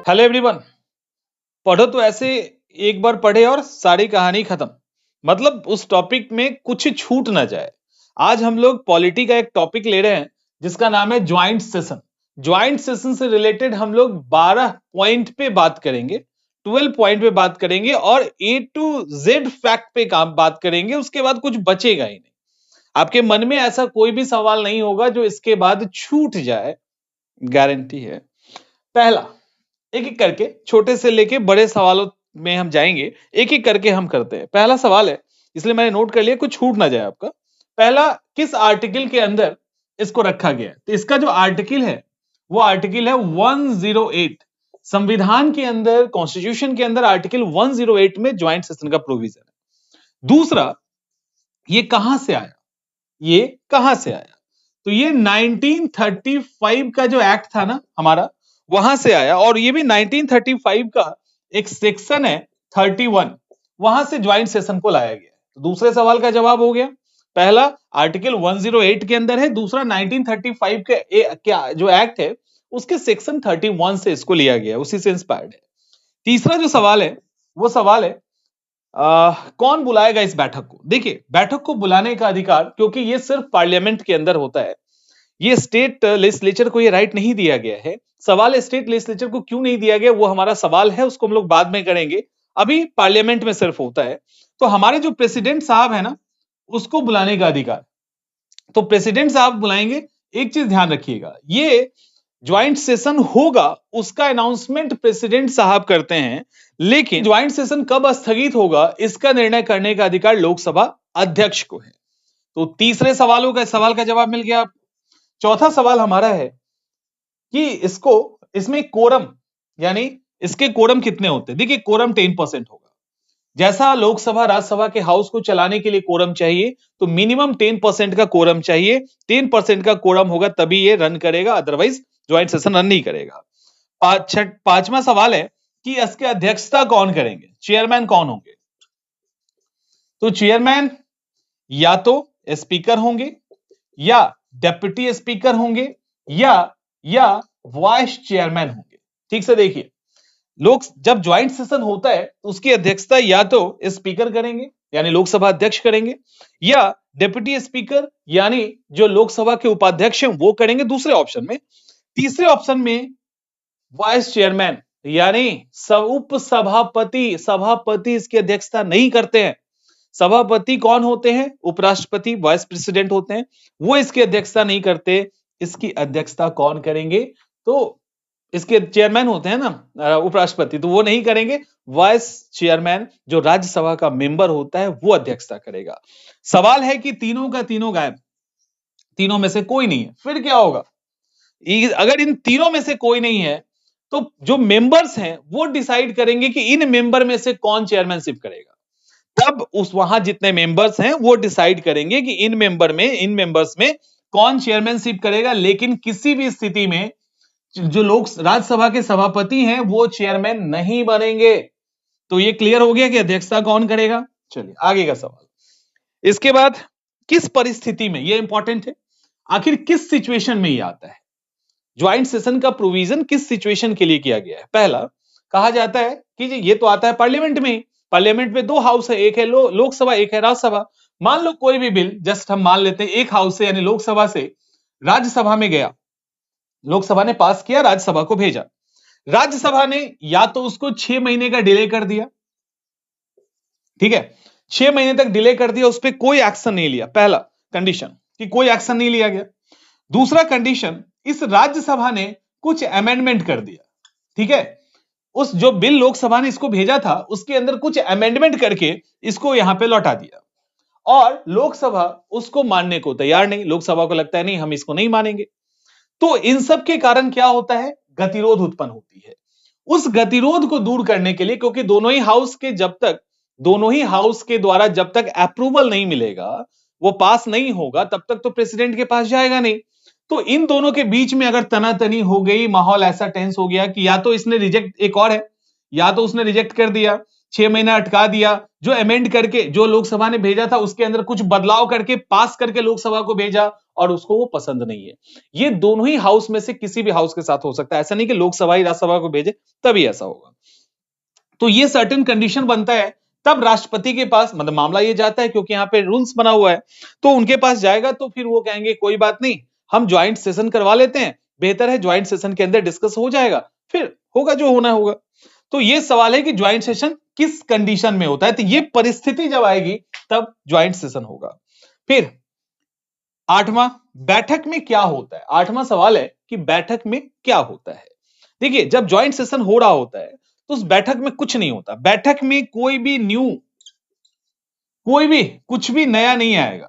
Hello everyone. पढ़ो तो ऐसे एक बार पढ़े और सारी कहानी खत्म। मतलब उस टॉपिक में कुछ छूट ना जाए। आज हम लोग पॉलिटी का एक टॉपिक ले रहे हैं जिसका नाम है ज्वाइंट सेशन। ज्वाइंट सेशन से रिलेटेड हम लोग 12 पॉइंट पे बात करेंगे, 12 पॉइंट पे बात करेंगे और ए टू जेड फैक्ट पे काम बात करेंगे। उसके बाद कुछ बचेगा ही नहीं। आपके मन में ऐसा कोई भी सवाल नहीं होगा जो इसके बाद छूट जाए, गारंटी है। पहला, एक एक करके छोटे से लेके बड़े सवालों में हम जाएंगे, एक एक करके हम करते हैं। पहला सवाल है, इसलिए मैंने नोट कर लिया कुछ छूट ना जाए आपका। पहला, किस आर्टिकल के अंदर इसको रखा गया है? तो इसका जो आर्टिकल है वो आर्टिकल है 108। संविधान के अंदर, कॉन्स्टिट्यूशन के अंदर आर्टिकल 108 में ज्वाइंट सेशन का प्रोविजन है। दूसरा, ये कहां से आया? ये कहां से आया? तो ये 1935 का जो एक्ट था ना हमारा, वहां से आया। और ये भी 1935 का एक सेक्शन है 31, वहां से ज्वाइंट सेशन को लाया गया। तो दूसरे सवाल का जवाब हो गया। पहला आर्टिकल 108 के अंदर है, दूसरा 1935 के क्या जो एक्ट है उसके सेक्शन 31 से इसको लिया गया, उसी से इंस्पायर्ड है। तीसरा जो सवाल है वो सवाल है कौन बुलाएगा इस बैठक को? देखिए, बैठक को बुलाने का अधिकार, क्योंकि ये सिर्फ पार्लियामेंट के अंदर होता है, ये स्टेट लेजिस्लेचर को ये राइट नहीं दिया गया है। सवाल स्टेट लेजिस्लेचर को क्यों नहीं दिया गया वो हमारा सवाल है, उसको हम लोग बाद में करेंगे। अभी पार्लियामेंट में सिर्फ होता है। तो हमारे जो प्रेसिडेंट साहब है ना, उसको बुलाने का अधिकार, तो प्रेसिडेंट साहब बुलाएंगे। एक चीज ध्यान रखिएगा, ये ज्वाइंट सेशन होगा उसका अनाउंसमेंट प्रेसिडेंट साहब करते हैं, लेकिन ज्वाइंट सेशन कब स्थगित होगा इसका निर्णय करने का अधिकार लोकसभा अध्यक्ष को है। तो तीसरे सवाल का जवाब मिल गया। चौथा सवाल हमारा है कि इसमें कोरम, यानी इसके कोरम कितने होते हैं? देखिए, कोरम 10% होगा। जैसा लोकसभा राज्यसभा के हाउस को चलाने के लिए कोरम चाहिए, तो मिनिमम 10% का कोरम चाहिए। 10% का कोरम होगा तभी ये रन करेगा, अदरवाइज ज्वाइंट सेशन रन नहीं करेगा। पांचवा सवाल है कि इसके अध्यक्षता कौन करेंगे, चेयरमैन कौन होंगे? तो चेयरमैन या तो स्पीकर होंगे, या डेप्यूटी स्पीकर होंगे, या वाइस चेयरमैन होंगे। ठीक से देखिए, लोग जब ज्वाइंट सेशन होता है तो उसकी अध्यक्षता या तो स्पीकर करेंगे, यानी लोकसभा अध्यक्ष करेंगे, या डेप्यूटी स्पीकर यानी जो लोकसभा के उपाध्यक्ष हैं वो करेंगे दूसरे ऑप्शन में। तीसरे ऑप्शन में वाइस चेयरमैन यानी उपसभापति, सभापति इसकी अध्यक्षता नहीं करते हैं। सभापति कौन होते हैं? उपराष्ट्रपति, वाइस प्रेसिडेंट होते हैं, वो इसकी अध्यक्षता नहीं करते। इसकी अध्यक्षता कौन करेंगे? तो इसके चेयरमैन होते हैं ना उपराष्ट्रपति, तो वो नहीं करेंगे। वाइस चेयरमैन जो राज्यसभा का मेंबर होता है वो अध्यक्षता करेगा। सवाल है कि तीनों का तीनों गायब, तीनों में से कोई नहीं है, फिर क्या होगा? अगर इन तीनों में से कोई नहीं है तो जो मेंबर्स हैं वो डिसाइड करेंगे कि इन मेंबर में से कौन चेयरमैनशिप करेगा। तब उस वहां जितने मेंबर्स हैं वो डिसाइड करेंगे कि इन मेंबर्स में कौन चेयरमैनशिप करेगा। लेकिन किसी भी स्थिति में जो लोग राज्यसभा के सभापति हैं वो चेयरमैन नहीं बनेंगे। तो ये क्लियर हो गया कि अध्यक्षता कौन करेगा। चलिए आगे का सवाल। इसके बाद, किस परिस्थिति में, ये इंपॉर्टेंट है, आखिर किस सिचुएशन में ये आता है? ज्वाइंट सेशन का प्रोविजन किस सिचुएशन के लिए किया गया है? पहला, कहा जाता है कि ये तो आता है पार्लियामेंट में। पार्लियामेंट में दो हाउस है, एक है लोकसभा, एक है राज्यसभा। मान लो कोई भी बिल, जस्ट हम मान लेते हैं एक हाउस से यानी लोकसभा से राज्यसभा में गया, लोकसभा ने पास किया, राज्यसभा को भेजा। राज्यसभा ने या तो उसको 6 महीने का डिले कर दिया, ठीक है, 6 महीने तक डिले कर दिया, उस पर कोई एक्शन नहीं लिया। पहला कंडीशन कि कोई एक्शन नहीं लिया गया। दूसरा कंडीशन, इस राज्यसभा ने कुछ अमेंडमेंट कर दिया, ठीक है, उस जो बिल लोकसभा ने इसको भेजा था उसके अंदर कुछ अमेंडमेंट करके इसको यहां पे लौटा दिया, और लोकसभा उसको मानने को तैयार नहीं। लोकसभा को लगता है नहीं, हम इसको नहीं मानेंगे। तो इन सब के कारण क्या होता है? गतिरोध उत्पन्न होती है। उस गतिरोध को दूर करने के लिए, क्योंकि दोनों ही हाउस के द्वारा जब तक अप्रूवल नहीं मिलेगा, वो पास नहीं होगा, तब तक तो प्रेसिडेंट के पास जाएगा नहीं। तो इन दोनों के बीच में अगर तनातनी हो गई, माहौल ऐसा टेंस हो गया कि या तो इसने रिजेक्ट, एक और है, या तो उसने रिजेक्ट कर दिया, 6 महीना अटका दिया, जो अमेंड करके जो लोकसभा ने भेजा था उसके अंदर कुछ बदलाव करके पास करके लोकसभा को भेजा और उसको वो पसंद नहीं है। ये दोनों ही हाउस में से किसी भी हाउस के साथ हो सकता है, ऐसा नहीं कि लोकसभा ही राज्यसभा को भेजे तभी ऐसा होगा। तो ये सर्टेन कंडीशन बनता है, तब राष्ट्रपति के पास मतलब मामला ये जाता है, क्योंकि यहाँ पे रूल्स बना हुआ है, तो उनके पास जाएगा तो फिर वो कहेंगे कोई बात नहीं, हम ज्वाइंट सेशन करवा लेते हैं, बेहतर है ज्वाइंट सेशन के अंदर डिस्कस हो जाएगा, फिर होगा जो होना होगा। तो ये सवाल है कि ज्वाइंट सेशन किस कंडीशन में होता है, तो ये परिस्थिति जब आएगी तब ज्वाइंट सेशन होगा। फिर 8वां, बैठक में क्या होता है। 8वां सवाल है कि बैठक में क्या होता है। देखिए, जब ज्वाइंट सेशन हो रहा होता है तो उस बैठक में कुछ नहीं होता, बैठक में कोई भी कुछ भी नया नहीं आएगा,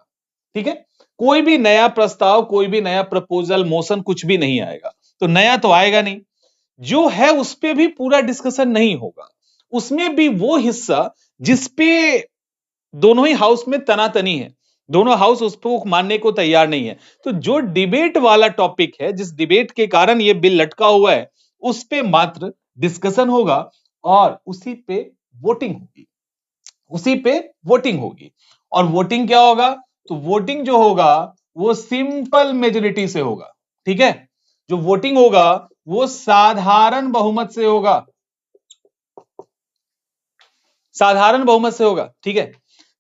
ठीक है, कोई भी नया प्रस्ताव, कोई भी नया प्रपोजल, मोशन कुछ भी नहीं आएगा, तो नया तो आएगा नहीं, जो है उस पे भी पूरा डिस्कशन नहीं होगा, उसमें भी वो हिस्सा जिसपे दोनों ही हाउस में तनातनी है, दोनों हाउस उसको मानने को तैयार नहीं है, तो जो डिबेट वाला टॉपिक है, जिस डिबेट के कारण ये बिल लटका हुआ है, उस पे मात्र डिस्कशन होगा और उसी पे वोटिंग होगी। और वोटिंग क्या होगा, तो वोटिंग जो होगा वो सिंपल मेजोरिटी से होगा, ठीक है, जो वोटिंग होगा वो साधारण बहुमत से होगा, ठीक है।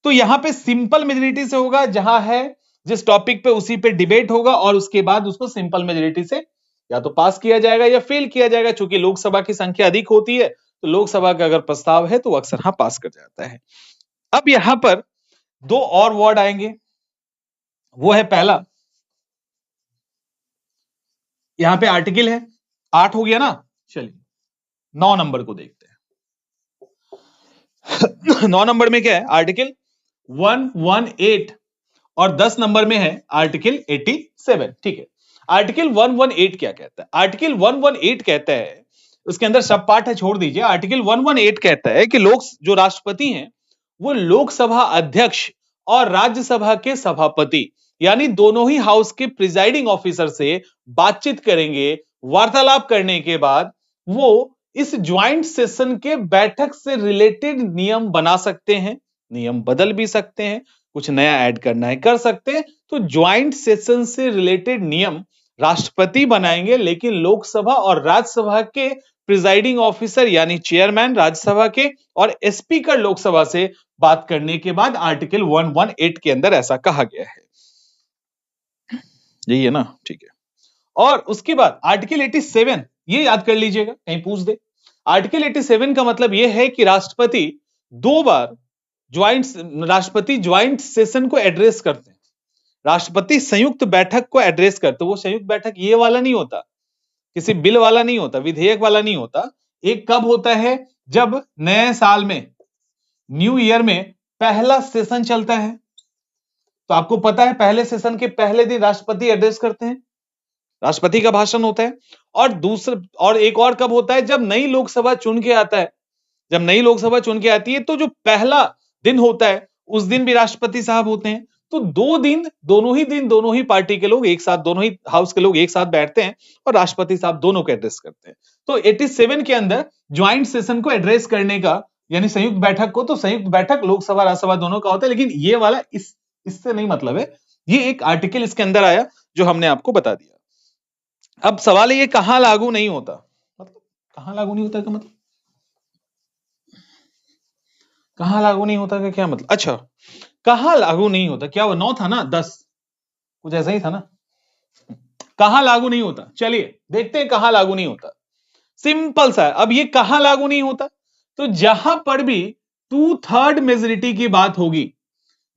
तो यहां पे सिंपल मेजोरिटी से होगा, जहां है जिस टॉपिक पे उसी पे डिबेट होगा और उसके बाद उसको सिंपल मेजोरिटी से या तो पास किया जाएगा या फेल किया जाएगा, चूंकि लोकसभा की संख्या अधिक होती है तो लोकसभा का अगर प्रस्ताव है तो वो अक्सर पास कर जाता है। अब यहां पर 2 और वर्ड आएंगे, वो है पहला, यहां पे आर्टिकल है, 8 हो गया ना, चलिए 9 नंबर को देखते हैं। 9 नंबर में क्या है, आर्टिकल 118 और 10 नंबर में है आर्टिकल 87, ठीक है। आर्टिकल 118 क्या कहता है, आर्टिकल 118 कहता है, उसके अंदर सब पार्ट है, छोड़ दीजिए। आर्टिकल 118 कहता है कि जो राष्ट्रपति हैं वो लोकसभा अध्यक्ष और राज्यसभा के सभापति यानी दोनों ही हाउस के प्रिजाइडिंग ऑफिसर से बातचीत करेंगे, वार्तालाप करने के बाद वो इस ज्वाइंट सेशन के बैठक से रिलेटेड नियम बना सकते हैं, नियम बदल भी सकते हैं, कुछ नया ऐड करना है कर सकते हैं। तो ज्वाइंट सेशन से रिलेटेड नियम राष्ट्रपति बनाएंगे, लेकिन लोकसभा और राज्यसभा के प्रिजाइडिंग ऑफिसर यानी चेयरमैन राज्यसभा के और स्पीकर लोकसभा से बात करने के बाद आर्टिकल 118 के अंदर ऐसा कहा गया है, यही है ना, ठीक है। और उसके बाद आर्टिकल 87, ये याद कर लीजिएगा कहीं पूछ दे। आर्टिकल 87 का मतलब यह है कि राष्ट्रपति 2 बार राष्ट्रपति ज्वाइंट सेशन को एड्रेस करते हैं, राष्ट्रपति संयुक्त बैठक को एड्रेस करते हैं। वो संयुक्त बैठक ये वाला नहीं होता, किसी बिल वाला नहीं होता, विधेयक वाला नहीं होता। एक कब होता है, जब नए साल में, न्यू ईयर में पहला सेशन चलता है, तो आपको पता है पहले सेशन के पहले दिन राष्ट्रपति एड्रेस करते हैं, राष्ट्रपति का भाषण होता है। और एक और कब होता है, जब नई लोकसभा चुन के आता है, जब नई लोकसभा चुन के आती है तो जो पहला दिन होता है उस दिन भी राष्ट्रपति साहब होते हैं। तो 2 दिन दोनों ही पार्टी के लोग एक साथ, दोनों ही हाउस के लोग एक साथ बैठते हैं और राष्ट्रपति साहब दोनों को एड्रेस करते हैं। तो 87 के अंदर ज्वाइंट सेशन को एड्रेस करने का यानी संयुक्त बैठक को, तो संयुक्त बैठक लोकसभा राज्यसभा दोनों का होता है, लेकिन ये वाला इससे नहीं मतलब है, ये एक आर्टिकल इसके अंदर आया जो हमने आपको बता दिया। अब सवाल है ये कहां लागू नहीं होता, मतलब कहां लागू नहीं होता का मतलब, कहां लागू नहीं होता का क्या मतलब, अच्छा कहां लागू नहीं होता, क्या वो 9 था ना 10 कुछ ऐसा ही था ना, कहां लागू नहीं होता, चलिए देखते हैं कहां लागू नहीं होता। सिंपल सा है, अब ये कहां लागू नहीं होता, तो जहां पर भी 2/3 मेजोरिटी की बात होगी,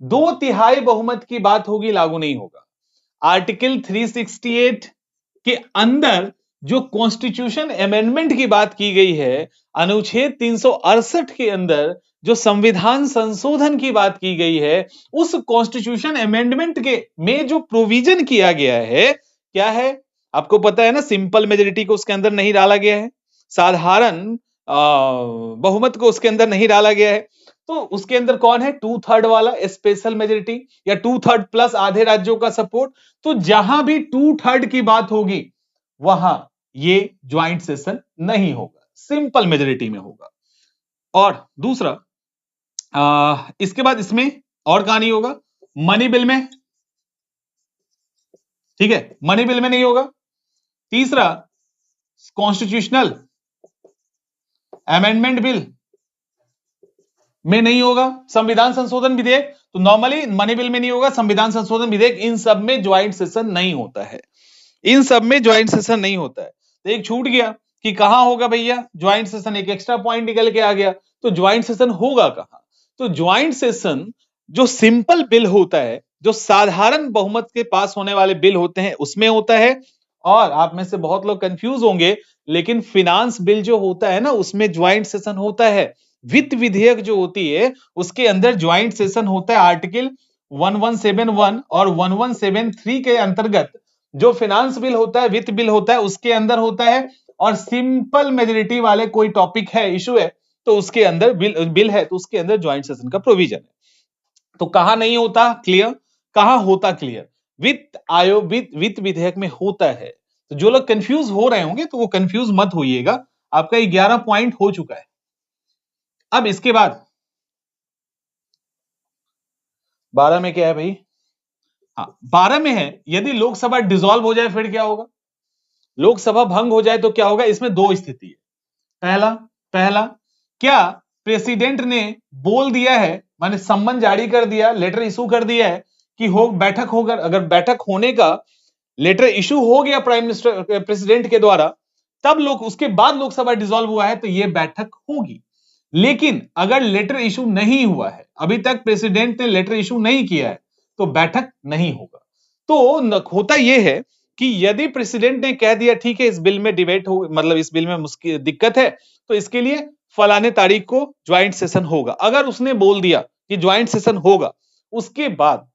2/3 बहुमत की बात होगी, लागू नहीं होगा। आर्टिकल 368 के अंदर जो कॉन्स्टिट्यूशन अमेंडमेंट की बात की गई है, अनुच्छेद 368 के अंदर जो संविधान संशोधन की बात की गई है, उस कॉन्स्टिट्यूशन अमेंडमेंट के में जो प्रोविजन किया गया है, क्या है आपको पता है ना, सिंपल मेजोरिटी को उसके अंदर नहीं डाला गया है, साधारण बहुमत को उसके अंदर नहीं डाला गया है। तो उसके अंदर कौन है, 2/3 वाला स्पेशल मेजोरिटी या 2/3 प्लस आधे राज्यों का सपोर्ट। तो जहां भी 2/3 की बात होगी वहां ये ज्वाइंट सेशन नहीं होगा, सिंपल मेजोरिटी में होगा। और दूसरा इसके बाद इसमें और कहां नहीं होगा, मनी बिल में, ठीक है, मनी बिल में नहीं होगा। तीसरा कॉन्स्टिट्यूशनल अमेंडमेंट बिल में नहीं होगा। संविधान संशोधन विधेयक तो नॉर्मली मनी बिल में नहीं होगा, संविधान संशोधन विधेयक इन सब में ज्वाइंट सेशन नहीं होता है, इन सब में ज्वाइंट सेशन नहीं होता है। तो एक छूट गया कि कहां होगा भैया ज्वाइंट सेशन, एक एक्स्ट्रा पॉइंट निकल के आ गया। तो ज्वाइंट सेशन होगा कहां, तो ज्वाइंट सेशन जो सिंपल बिल होता है, जो साधारण बहुमत के पास होने वाले बिल होते हैं उसमें होता है। और आप में से बहुत लोग कंफ्यूज होंगे, लेकिन फिनांस बिल जो होता है ना उसमें ज्वाइंट सेशन होता है। वित्त विधेयक जो होती है उसके अंदर ज्वाइंट सेशन होता है। आर्टिकल 1171 और 1173 के अंतर्गत जो फिनांस बिल होता है, वित्त बिल होता है, उसके अंदर होता है। और सिंपल मेजोरिटी वाले कोई टॉपिक है, इशू है, तो उसके अंदर बिल है तो उसके अंदर ज्वाइंट सेशन का प्रोविजन है। तो कहां नहीं होता क्लियर, कहां होता क्लियर, वित्त आयोग वित्त विधेयक में होता है। तो जो लोग कंफ्यूज हो रहे होंगे तो वो कंफ्यूज मत होइएगा, आपका 11 पॉइंट हो चुका है। अब इसके बाद 12 में क्या है भाई, हाँ 12 में है यदि लोकसभा डिसॉल्व हो जाए फिर क्या होगा, लोकसभा भंग हो जाए तो क्या होगा। इसमें दो स्थिति है। पहला पहला क्या प्रेसिडेंट ने बोल दिया है, माने सम्मन जारी कर दिया, लेटर इशू कर दिया है कि हो बैठक होगा, अगर बैठक होने का लेटर इशू हो गया प्राइम मिनिस्टर प्रेसिडेंट के द्वारा, तब लोग उसके बाद लोकसभा डिसॉल्व हुआ है तो यह बैठक होगी। लेकिन अगर लेटर इशू नहीं हुआ है, अभी तक प्रेसिडेंट ने लेटर इशू नहीं किया है, तो बैठक नहीं होगा। तो होता यह है कि यदि प्रेसिडेंट ने कह दिया ठीक है इस बिल में डिबेट हो, मतलब इस बिल में मुश्किल दिक्कत है, तो इसके लिए फलाने तारीख को ज्वाइंट सेशन होगा, अगर उसने बोल दिया कि ज्वाइंट सेशन होगा, उसके बाद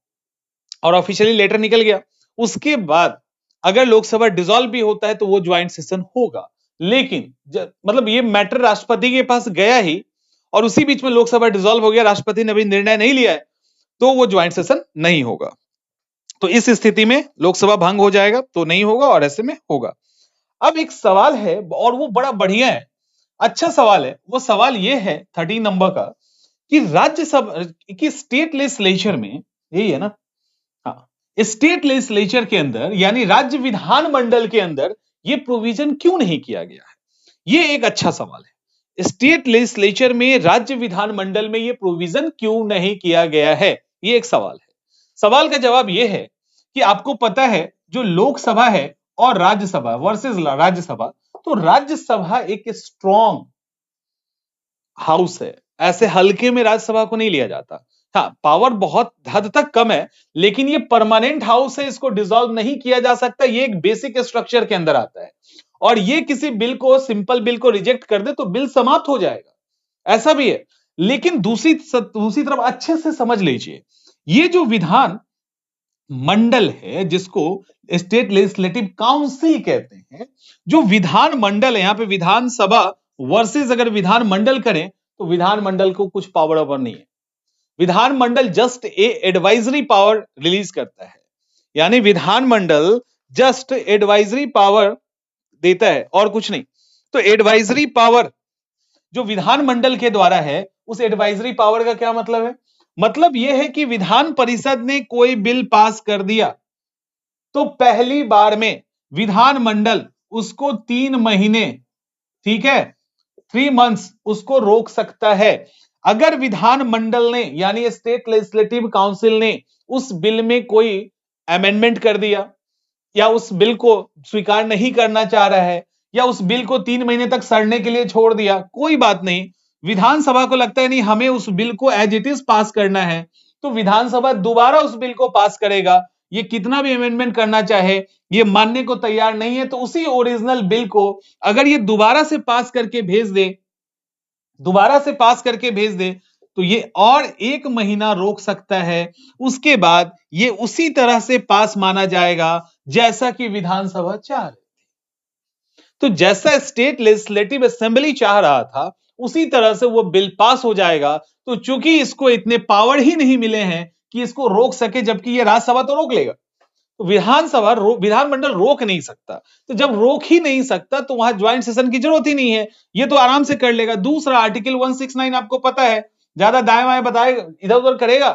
और ऑफिशियली लेटर निकल गया, उसके बाद अगर लोकसभा डिसॉल्व भी होता है तो वो ज्वाइंट सेशन होगा। लेकिन मतलब ये मैटर राष्ट्रपति के पास गया ही और उसी बीच में लोकसभा डिसॉल्व हो गया, राष्ट्रपति ने अभी निर्णय नहीं लिया है, तो वो ज्वाइंट सेशन नहीं होगा। तो इस स्थिति में लोकसभा भंग हो जाएगा, तो नहीं होगा, और ऐसे में होगा। अब एक सवाल है और वो बड़ा बढ़िया है, अच्छा सवाल है। वो सवाल ये है 13 नंबर का कि राज्यसभा की स्टेट लेजिस्लेचर में, यही है ना, हाँ, स्टेट लेजिस्लेचर के अंदर यानी राज्य विधानमंडल के अंदर ये प्रोविजन क्यों नहीं किया गया है। ये एक अच्छा सवाल है, स्टेट लेजिस्लेचर में राज्य विधानमंडल में ये प्रोविजन क्यों नहीं किया गया है, ये एक सवाल है। सवाल का जवाब ये है कि आपको पता है जो लोकसभा है और राज्यसभा वर्सेस राज्यसभा, तो राज्यसभा एक स्ट्रॉन्ग हाउस है, ऐसे हल्के में राज्यसभा को नहीं लिया जाता। हाँ पावर बहुत हद तक कम है, लेकिन ये परमानेंट हाउस है, इसको डिसॉल्व नहीं किया जा सकता, ये एक बेसिक स्ट्रक्चर के अंदर आता है। और ये किसी बिल को, सिंपल बिल को रिजेक्ट कर दे तो बिल समाप्त हो जाएगा, ऐसा भी है। लेकिन दूसरी तरफ अच्छे से समझ लीजिए, ये जो विधान मंडल है जिसको स्टेट लेजिस्लेटिव काउंसिल कहते हैं, जो विधान मंडल है, यहां पे विधानसभा वर्सेस अगर विधान मंडल करें तो विधान मंडल को कुछ पावर ओवर नहीं है। विधान मंडल जस्ट एडवाइजरी पावर रिलीज करता है, यानी विधान मंडल जस्ट एडवाइजरी पावर देता है और कुछ नहीं। तो एडवाइजरी पावर जो विधान मंडल के द्वारा है, उस एडवाइजरी पावर का क्या मतलब है, मतलब यह है कि विधान परिषद ने कोई बिल पास कर दिया तो पहली बार में विधानमंडल उसको 3 महीने, ठीक है, 3 मंथ्स उसको रोक सकता है। अगर विधानमंडल ने यानी स्टेट लेजिस्लेटिव काउंसिल ने उस बिल में कोई अमेंडमेंट कर दिया, या उस बिल को स्वीकार नहीं करना चाह रहा है, या उस बिल को 3 महीने तक सड़ने के लिए छोड़ दिया, कोई बात नहीं, विधानसभा को लगता है नहीं हमें उस बिल को एज इट इज पास करना है, तो विधानसभा दोबारा उस बिल को पास करेगा। ये कितना भी अमेंडमेंट करना चाहे, ये मानने को तैयार नहीं है, तो उसी ओरिजिनल बिल को अगर ये दोबारा से पास करके भेज दे, दोबारा से पास करके भेज दे, तो ये और 1 महीना रोक सकता है। उसके बाद ये उसी तरह से पास माना जाएगा जैसा कि विधानसभा चाह रही। तो जैसा स्टेट लेजिस्लेटिव असेंबली चाह रहा था उसी तरह से वो बिल पास हो जाएगा। तो चूंकि इसको इतने पावर ही नहीं मिले हैं कि इसको रोक सके, जबकि ये राज्यसभा तो रोक लेगा, तो विधानमंडल रोक नहीं सकता। तो जब रोक ही नहीं सकता तो वहां ज्वाइंट सेशन की जरूरत ही नहीं है, ये तो आराम से कर लेगा। दूसरा आर्टिकल 169 आपको पता है, ज्यादा दाएं बाएं बताएगा, इधर उधर करेगा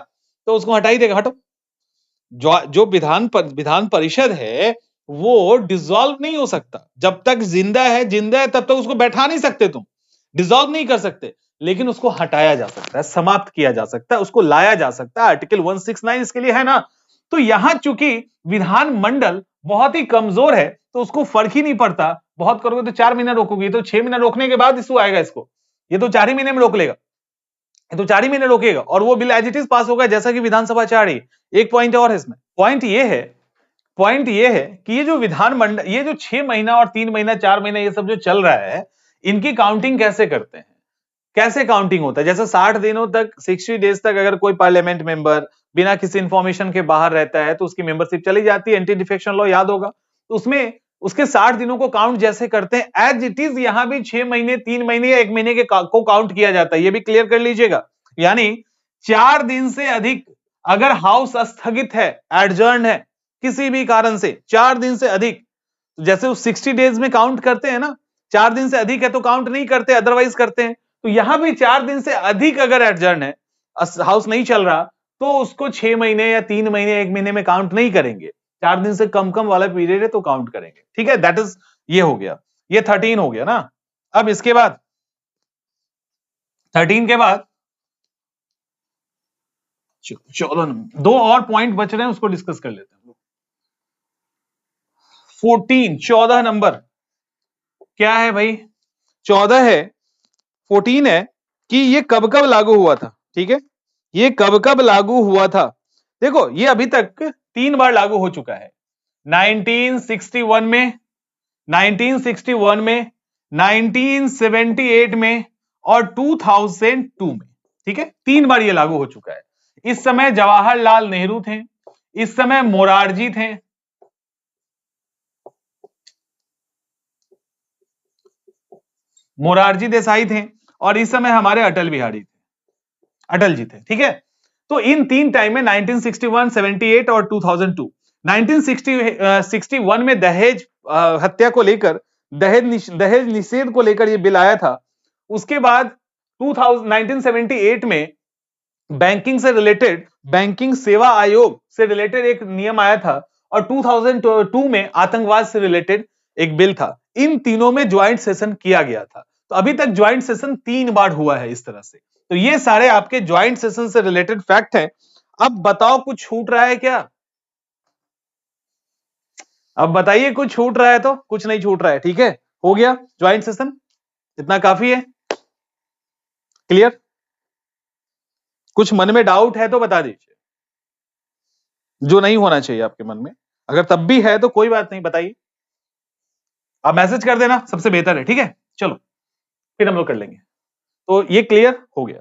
तो उसको हटा ही देगा, हटो। जो विधान परिषद है वो डिसॉल्व नहीं हो सकता, जब तक जिंदा है तब तक उसको बैठा नहीं सकते तुम, डिसॉल्व नहीं कर सकते, लेकिन उसको हटाया जा सकता है, समाप्त किया जा सकता है, उसको लाया जा सकता है। आर्टिकल 169 इसके लिए है ना। तो यहां चूंकि विधानमंडल बहुत ही कमजोर है तो उसको फर्क ही नहीं पड़ता, बहुत करोगे तो 4 महीना रोकोगे, तो 6 महीना रोकने के बाद इशू आएगा इसको, ये तो 4 ही महीने में रोक लेगा, तो 4 ही महीने रोकेगा और वो bill as it is pass होगा जैसा कि विधानसभा चाह रही। एक पॉइंट और है इसमें, पॉइंट ये है कि ये जो विधानमंडल, ये जो 6 महीना और 3 महीना 4 महीना ये सब जो चल रहा है, इनकी काउंटिंग कैसे करते हैं, कैसे काउंटिंग होता है। जैसे 60 दिनों तक, 60 डेज तक अगर कोई पार्लियामेंट मेंबर बिना किसी इंफॉर्मेशन के बाहर रहता है तो उसकी मेंबरशिप चली जाती है, एंटी डिफेक्शन लॉ याद होगा। तो उसमें उसके 60 दिनों को काउंट जैसे करते हैं, एज इट इज यहां भी 6 महीने 3 महीने या 1 महीने के को काउंट किया जाता है, ये भी क्लियर कर लीजिएगा। यानी 4 दिन से अधिक अगर हाउस स्थगित है, एडजर्न है किसी भी कारण से, 4 दिन से अधिक, जैसे उस 60 डेज में काउंट करते हैं ना, 4 दिन से अधिक है तो काउंट नहीं करते, अदरवाइज करते हैं। तो यहां भी 4 दिन से अधिक अगर एडजर्न है, हाउस नहीं चल रहा, तो उसको 6 महीने या 3 महीने 1 महीने में काउंट नहीं करेंगे, 4 दिन से कम कम वाला पीरियड है तो काउंट करेंगे। ठीक है, दैट इज, ये हो गया, ये 13 हो गया ना। अब इसके बाद 13 के बाद 14 नंबर, 2 और पॉइंट बच रहे हैं, उसको डिस्कस कर लेते हैं। 14 नंबर क्या है भाई, 14 है, 14 है कि ये कब कब लागू हुआ था। ठीक है, ये कब कब लागू हुआ था। देखो ये अभी तक 3 बार लागू हो चुका है, 1961 में, 1961 में, 1978 में और 2002 में। ठीक है, 3 बार ये लागू हो चुका है। इस समय जवाहरलाल नेहरू थे, इस समय मोरारजी थे, मोरारजी देसाई थे, और इस समय हमारे अटल बिहारी थे, अटल जी थे। ठीक है, तो इन 3 टाइम में 1961, 78 और 2002, 1961 में दहेज हत्या को लेकर, दहेज निषेध को लेकर यह बिल आया था। उसके बाद 1978 में बैंकिंग से रिलेटेड, बैंकिंग सेवा आयोग से रिलेटेड एक नियम आया था, और 2002 में आतंकवाद से रिलेटेड एक बिल था। इन तीनों में ज्वाइंट सेशन किया गया था। तो अभी तक ज्वाइंट सेशन 3 बार हुआ है इस तरह से। तो ये सारे आपके ज्वाइंट सेशन से रिलेटेड फैक्ट हैं। अब बताओ कुछ छूट रहा है क्या, अब बताइए कुछ छूट रहा है तो, कुछ नहीं छूट रहा है। ठीक है, हो गया ज्वाइंट सेशन, इतना काफी है, क्लियर। कुछ मन में डाउट है तो बता दीजिए, जो नहीं होना चाहिए आपके मन में, अगर तब भी है तो कोई बात नहीं, बताइए, आप मैसेज कर देना, सबसे बेहतर है। ठीक है, चलो फिर हम लोग कर लेंगे। तो ये क्लियर हो गया।